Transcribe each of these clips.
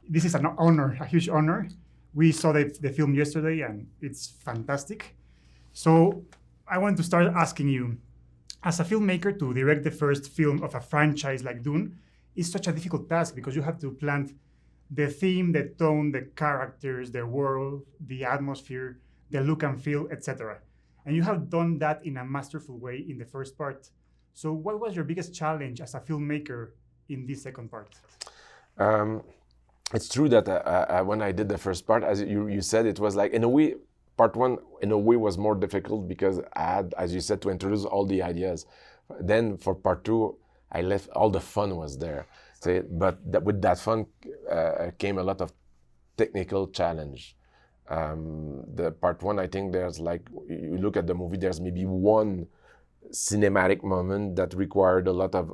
this is an honor, a huge honor. We saw the film yesterday, and it's fantastic. So I want to start asking you, as a filmmaker, to direct the first film of a franchise like Dune is such a difficult task because you have to plant the theme, the tone, the characters, the world, the atmosphere, the look and feel, etc. And you have done that in a masterful way in the first part. So what was your biggest challenge as a filmmaker in this second part? It's true that when I did the first part, as you said, it was like, in a way, part one, in a way, was more difficult because I had, as you said, to introduce all the ideas. Then for part two, I left, all the fun was there. So, but with that fun came a lot of technical challenge. The part one, I think there's like, you look at the movie, there's maybe one cinematic moment that required a lot of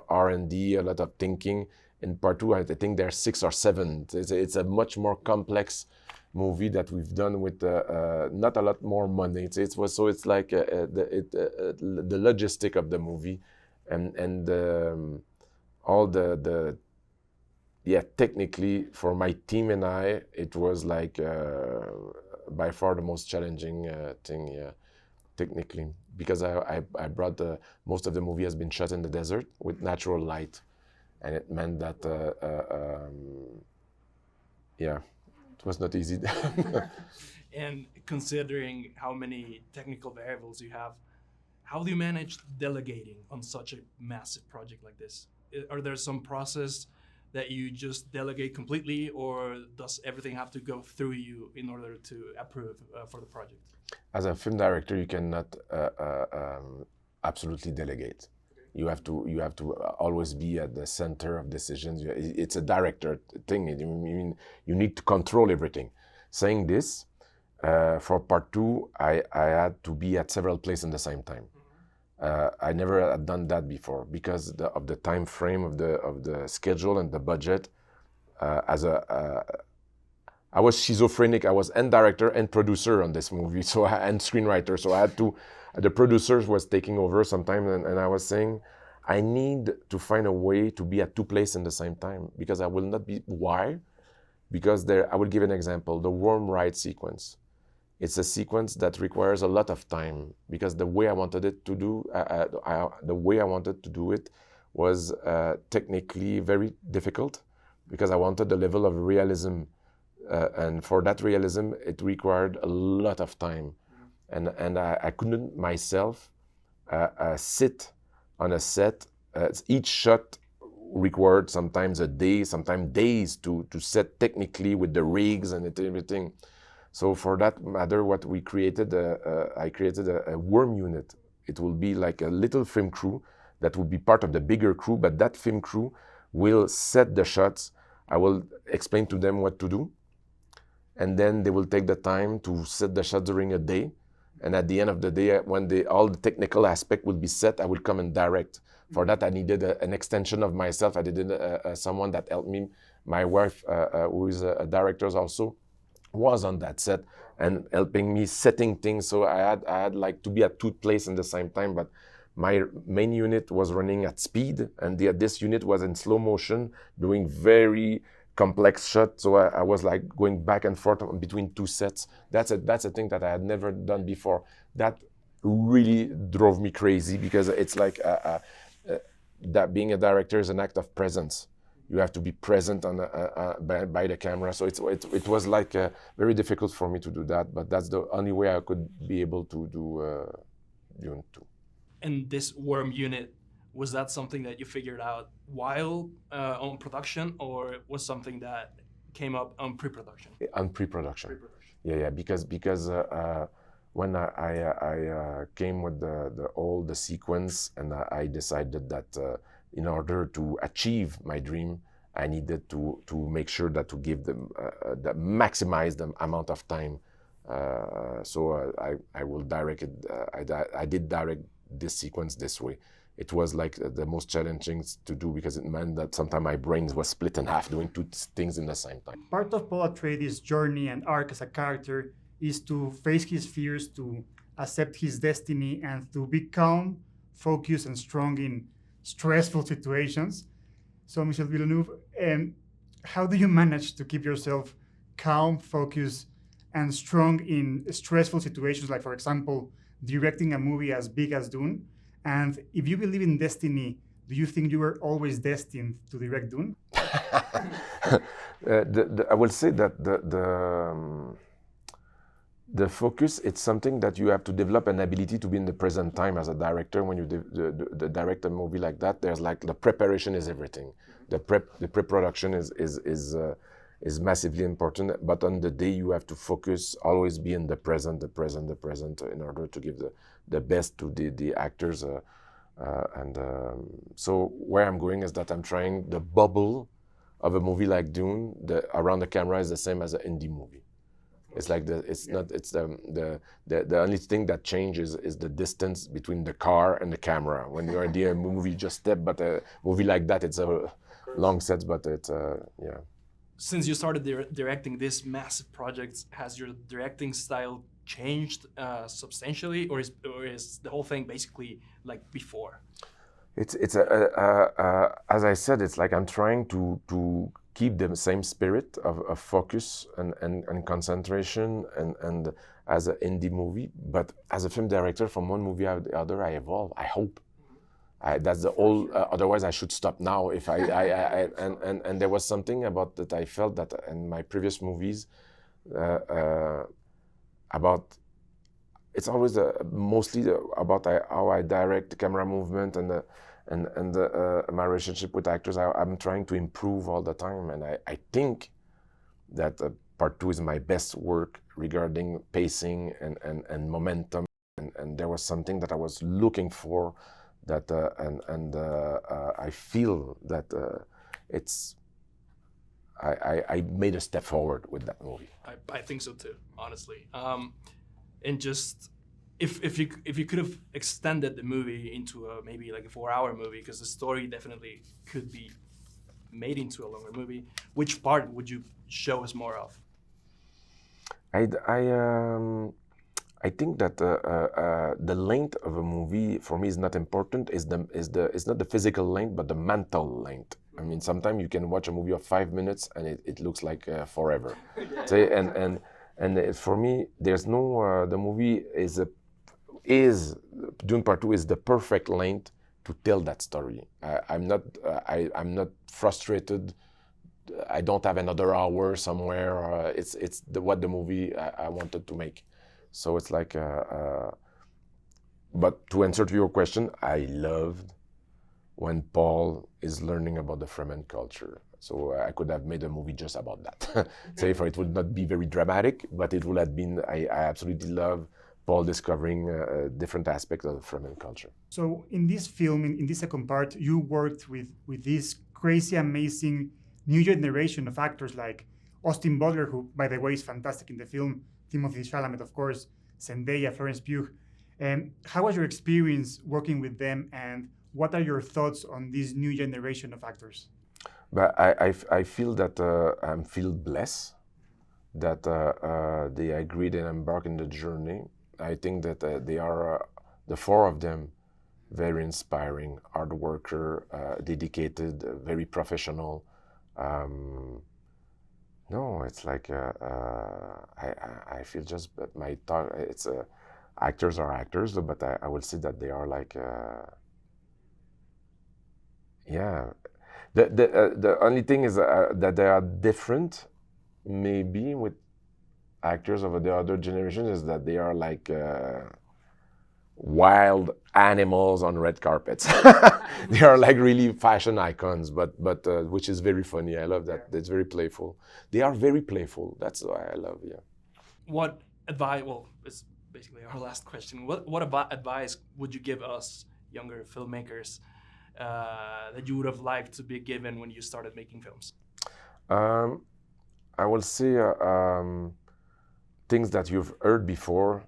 R&D, a lot of thinking. In part two, I think there's 6 or 7. It's a much more complex movie that we've done with not a lot more money. It's like the logistic of the movie and all the technically for my team and I, it was like by far the most challenging thing, technically, because I brought most of the movie has been shot in the desert with natural light. And it meant that, it was not easy. And considering how many technical variables you have, how do you manage delegating on such a massive project like this? Are there some process that you just delegate completely, or does everything have to go through you in order to approve for the project? As a film director, you cannot absolutely delegate. You have to always be at the center of decisions. It's a director thing. You need to control everything. Saying this, for part two, I had to be at several places at the same time. I never had done that before because of the time frame of the schedule and the budget. I was schizophrenic. I was and director and producer on this movie, and screenwriter. So I had to. The producers was taking over sometimes, and I was saying, I need to find a way to be at 2 places in the same time because I will not be. Why? Because I will give an example. The worm ride sequence. It's a sequence that requires a lot of time because the way I wanted it to do, it was technically very difficult because I wanted the level of realism, and for that realism, it required a lot of time. And I couldn't myself sit on a set. Each shot required sometimes a day, sometimes days to set technically with the rigs and everything. So for that matter, what we created, I created a worm unit. It will be like a little film crew that will be part of the bigger crew, but that film crew will set the shots. I will explain to them what to do. And then they will take the time to set the shots during a day. And at the end of the day, when all the technical aspect will be set, I will come and direct. For that, I needed an extension of myself. I needed someone that helped me. My wife, who is a director also, was on that set and helping me setting things. So I had like to be at 2 places at the same time. But my main unit was running at speed, and this unit was in slow motion, doing very complex shot, so I was like going back and forth between 2 sets. That's a thing that I had never done before. That really drove me crazy because it's like that being a director is an act of presence. You have to be present on by the camera. So it was like very difficult for me to do that, but that's the only way I could be able to do Dune 2. And this worm unit, was that something that you figured out while on production, or was something that came up on pre-production? On pre-production. Yeah, because when I came with the sequence, and I decided that in order to achieve my dream, I needed to make sure that to give them that maximize the amount of time. So I will direct it. I did direct this sequence this way. It was like the most challenging to do because it meant that sometimes my brain was split in half doing 2 things in the same time. Part of Paul Atreides' journey and arc as a character is to face his fears, to accept his destiny, and to be calm, focused, and strong in stressful situations. So, Mr. Villeneuve, how do you manage to keep yourself calm, focused, and strong in stressful situations, like, for example, directing a movie as big as Dune? And if you believe in destiny, do you think you were always destined to direct Dune? I will say that the focus, it's something that you have to develop an ability to be in the present time as a director. When you direct a movie like that, there's like the preparation is everything. The pre-production is massively important. But on the day, you have to focus, always be in the present, in order to give the best to the actors. So where I'm going is that I'm trying the bubble of a movie like Dune. Around the camera is the same as an indie movie. It's like the only thing that changes is the distance between the car and the camera. When you're in a movie, you just step, but a movie like that, it's a long set, but it's yeah. Since you started directing this massive project, has your directing style changed substantially, or is the whole thing basically like before? It's as I said, it's like I'm trying to keep the same spirit of focus and concentration and as an indie movie, but as a film director, from one movie to the other, I evolve. I hope. That's the whole. Otherwise, I should stop now. If and there was something about that I felt that in my previous movies about. It's always mostly about how I direct the camera movement and my relationship with actors. I'm trying to improve all the time, and I think that part 2 is my best work regarding pacing and momentum. And there was something that I was looking for, that I feel that I made a step forward with that movie. I think so too, honestly. And just if you could have extended the movie into maybe like a 4-hour movie, because the story definitely could be made into a longer movie, which part would you show us more of? I think that the length of a movie for me is not important. It's not the physical length, but the mental length. I mean, sometimes you can watch a movie of 5 minutes and it looks like forever. And for me, there's no. The movie is Dune Part 2 is the perfect length to tell that story. I'm not frustrated. I don't have another hour somewhere. It's what the movie I wanted to make. So it's like. But to answer to your question, I loved when Paul is learning about the Fremen culture. So I could have made a movie just about that. Say, for it would not be very dramatic, but it would have been. I absolutely love Paul discovering different aspects of the Fremen culture. So in this film, in this second part, you worked with this crazy, amazing new generation of actors like Austin Butler, who, by the way, is fantastic in the film, Timothée Chalamet, of course, Zendaya, Florence Pugh. How was your experience working with them, and what are your thoughts on this new generation of actors? But I feel that I feel blessed that they agreed and embarked in the journey. I think that they are, the 4 of them, very inspiring, hard worker, dedicated, very professional. No, it's like I feel just that my thought. It's actors are actors, but I will say that they are like yeah. The only thing is that they are different, maybe with actors of the other generation, is that they are like wild animals on red carpets. They are like really fashion icons, but which is very funny. I love that. It's very playful. They are very playful. That's why I love. Yeah. What advice? Well, it's basically our last question. What advice would you give us younger filmmakers that you would have liked to be given when you started making films? I will say things that you've heard before,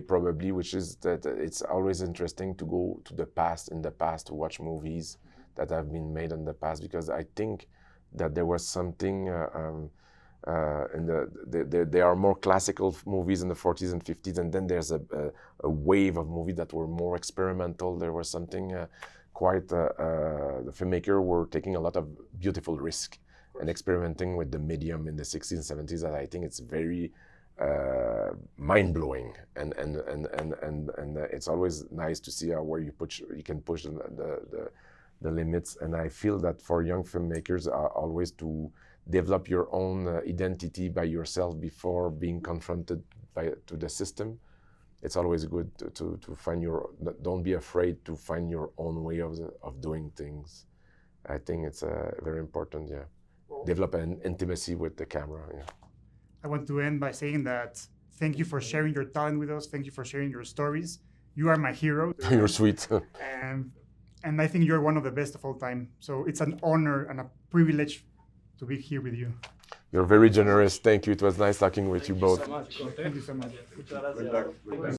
probably, which is that it's always interesting to go to the past, to watch movies that have been made in the past, because I think that there was something there are more classical movies in the 40s and 50s, and then there's a wave of movies that were more experimental. There was something quite the filmmaker were taking a lot of beautiful risk and experimenting with the medium in the 60s and 70s that I think it's very mind-blowing, and it's always nice to see where you can push the limits. And I feel that for young filmmakers, always to develop your own identity by yourself before being confronted to the system. It's always good to find don't be afraid to find your own way of doing things. I think it's very important, yeah. Develop an intimacy with the camera, yeah. I want to end by saying that thank you for sharing your talent with us. Thank you for sharing your stories. You are my hero. You're sweet. And I think you're one of the best of all time. So it's an honor and a privilege to be here with you. You're very generous. Thank you. It was nice talking with you both. So much. Thank you so much. Muchas gracias.